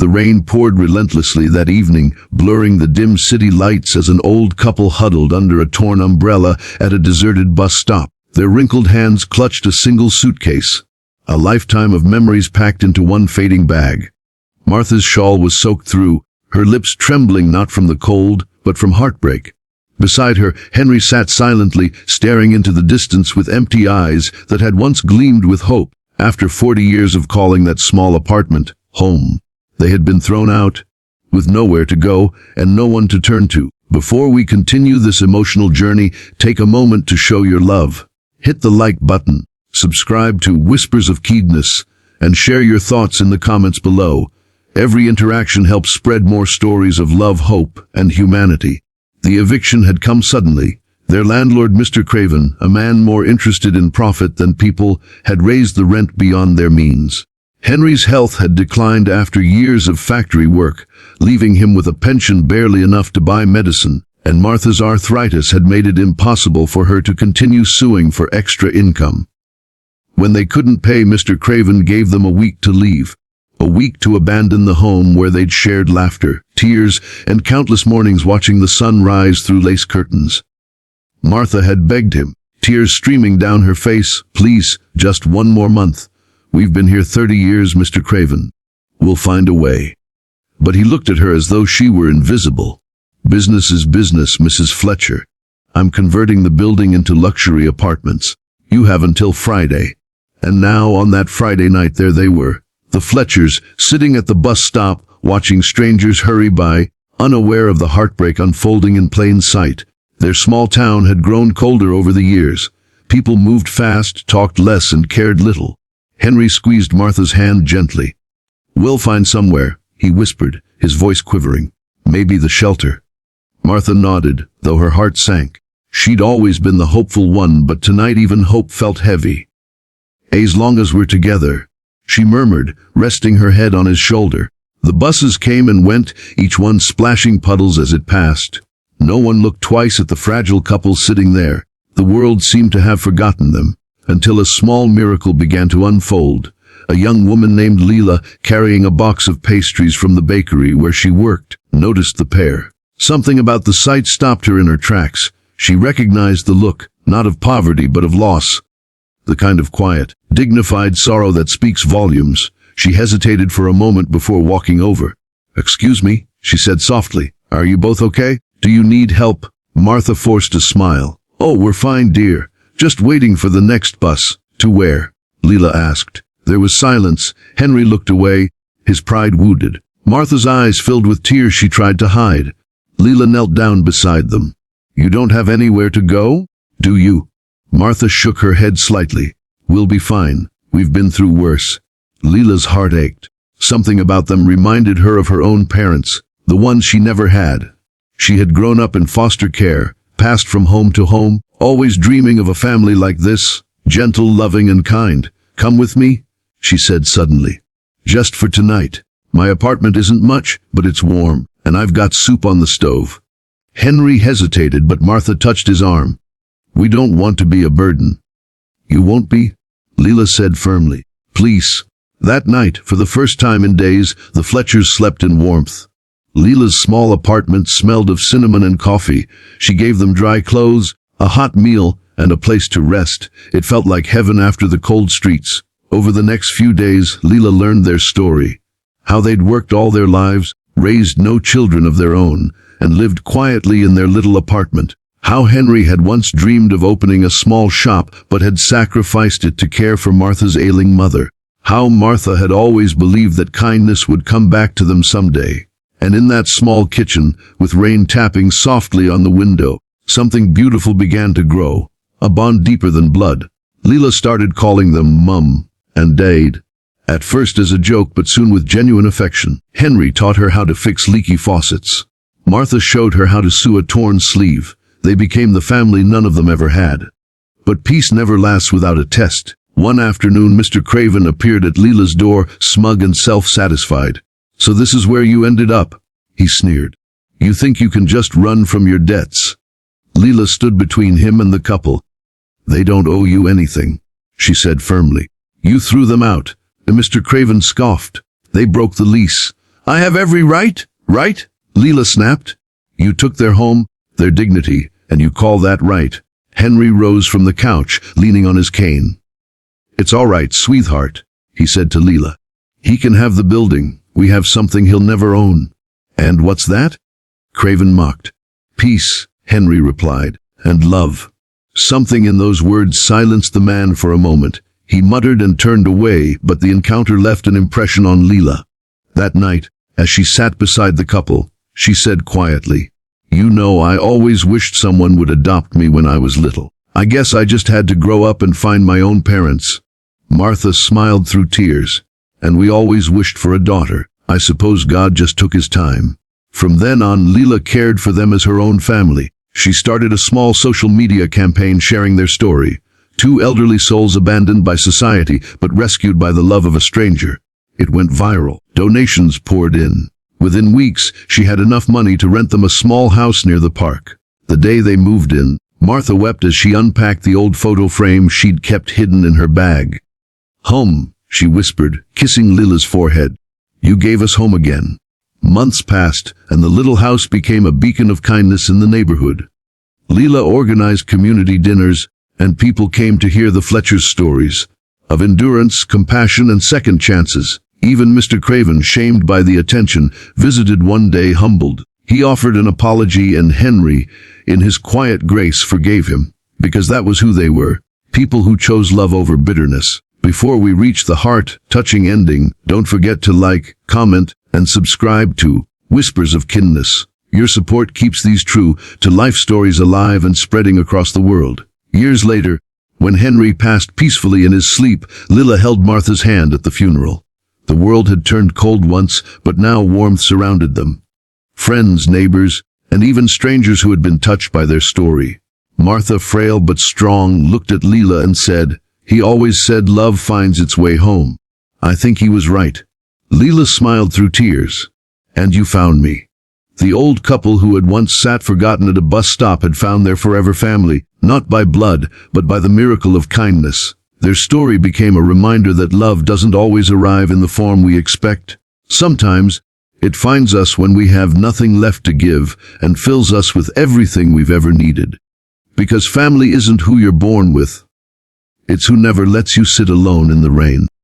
The rain poured relentlessly that evening, blurring the dim city lights as an old couple huddled under a torn umbrella at a deserted bus stop. Their wrinkled hands clutched a single suitcase, a lifetime of memories packed into one fading bag. Martha's shawl was soaked through, her lips trembling not from the cold, but from heartbreak. Beside her, Henry sat silently, staring into the distance with empty eyes that had once gleamed with hope. After 40 years of calling that small apartment home, they had been thrown out, with nowhere to go and no one to turn to. Before we continue this emotional journey, take a moment to show your love. Hit the like button, subscribe to Whispers of Keedness, and share your thoughts in the comments below. Every interaction helps spread more stories of love, hope, and humanity. The eviction had come suddenly. Their landlord, Mr. Craven, a man more interested in profit than people, had raised the rent beyond their means. Henry's health had declined after years of factory work, leaving him with a pension barely enough to buy medicine, and Martha's arthritis had made it impossible for her to continue suing for extra income. When they couldn't pay, Mr. Craven gave them a week to leave. A week to abandon the home where they'd shared laughter, tears, and countless mornings watching the sun rise through lace curtains. Martha had begged him, tears streaming down her face, "Please, just one more month. We've been here 30 years, Mr. Craven. We'll find a way." But he looked at her as though she were invisible. "Business is business, Mrs. Fletcher. I'm converting the building into luxury apartments. You have until Friday." And now, on that Friday night, there they were, the Fletchers, sitting at the bus stop, watching strangers hurry by, unaware of the heartbreak unfolding in plain sight. Their small town had grown colder over the years. People moved fast, talked less, and cared little. Henry squeezed Martha's hand gently. "We'll find somewhere," he whispered, his voice quivering. "Maybe the shelter." Martha nodded, though her heart sank. She'd always been the hopeful one, but tonight even hope felt heavy. "As long as we're together," she murmured, resting her head on his shoulder. The buses came and went, each one splashing puddles as it passed. No one looked twice at the fragile couple sitting there. The world seemed to have forgotten them, until a small miracle began to unfold. A young woman named Leela, carrying a box of pastries from the bakery where she worked, noticed the pair. Something about the sight stopped her in her tracks. She recognized the look, not of poverty but of loss. The kind of quiet, dignified sorrow that speaks volumes. She hesitated for a moment before walking over. "Excuse me," she said softly. "Are you both okay? Do you need help?" Martha forced a smile. "Oh, we're fine, dear. Just waiting for the next bus." "To where?" Leela asked. There was silence. Henry looked away, his pride wounded. Martha's eyes filled with tears she tried to hide. Leela knelt down beside them. "You don't have anywhere to go, do you?" Martha shook her head slightly. "We'll be fine. We've been through worse." Leela's heart ached. Something about them reminded her of her own parents, the ones she never had. She had grown up in foster care, passed from home to home, always dreaming of a family like this, gentle, loving, and kind. "Come with me," she said suddenly. "Just for tonight. My apartment isn't much, but it's warm, and I've got soup on the stove." Henry hesitated, but Martha touched his arm. "We don't want to be a burden." "You won't be," Leela said firmly. "Please." That night, for the first time in days, the Fletchers slept in warmth. Leela's small apartment smelled of cinnamon and coffee. She gave them dry clothes, a hot meal, and a place to rest. It felt like heaven after the cold streets. Over the next few days, Leela learned their story. How they'd worked all their lives, raised no children of their own, and lived quietly in their little apartment. How Henry had once dreamed of opening a small shop, but had sacrificed it to care for Martha's ailing mother. How Martha had always believed that kindness would come back to them someday. And in that small kitchen, with rain tapping softly on the window, something beautiful began to grow, a bond deeper than blood. Leela started calling them Mum and Dad, at first as a joke but soon with genuine affection. Henry taught her how to fix leaky faucets. Martha showed her how to sew a torn sleeve. They became the family none of them ever had. But peace never lasts without a test. One afternoon, Mr. Craven appeared at Leela's door, smug and self-satisfied. "So this is where you ended up," he sneered. "You think you can just run from your debts?" Leela stood between him and the couple. "They don't owe you anything," she said firmly. "You threw them out," and Mr. Craven scoffed. "They broke the lease. I have every right, right? Leela snapped. You took their home, their dignity, and you call that right? Henry rose from the couch, leaning on his cane. It's all right, sweetheart, he said to Leela. He can have the building. We have something he'll never own. And what's that? Craven mocked. Peace, Henry replied, and love. Something in those words silenced the man for a moment. He muttered and turned away, but the encounter left an impression on Leela. That night, as she sat beside the couple, she said quietly, You know, I always wished someone would adopt me when I was little. I guess I just had to grow up and find my own parents. Martha smiled through tears. And we always wished for a daughter. I suppose God just took his time. From then on, Leela cared for them as her own family. She started a small social media campaign sharing their story. 2 elderly souls abandoned by society, but rescued by the love of a stranger. It went viral. Donations poured in. Within weeks, she had enough money to rent them a small house near the park. The day they moved in, Martha wept as she unpacked the old photo frame she'd kept hidden in her bag. Home, she whispered, kissing Leela's forehead. You gave us home again. Months passed, and the little house became a beacon of kindness in the neighborhood. Leela organized community dinners, and people came to hear the Fletchers' stories of endurance, compassion, and second chances. Even Mr. Craven, shamed by the attention, visited one day humbled. He offered an apology, and Henry, in his quiet grace, forgave him, because that was who they were, people who chose love over bitterness. Before we reach the heart-touching ending, don't forget to like, comment, and subscribe to Whispers of Kinness. Your support keeps these true to life stories alive and spreading across the world. Years later, when Henry passed peacefully in his sleep, Leela held Martha's hand at the funeral. The world had turned cold once, but now warmth surrounded them. Friends, neighbors, and even strangers who had been touched by their story. Martha, frail but strong, looked at Leela and said, He always said love finds its way home. I think he was right. Leela smiled through tears. And you found me. The old couple who had once sat forgotten at a bus stop had found their forever family, not by blood, but by the miracle of kindness. Their story became a reminder that love doesn't always arrive in the form we expect. Sometimes, it finds us when we have nothing left to give and fills us with everything we've ever needed. Because family isn't who you're born with. It's who never lets you sit alone in the rain.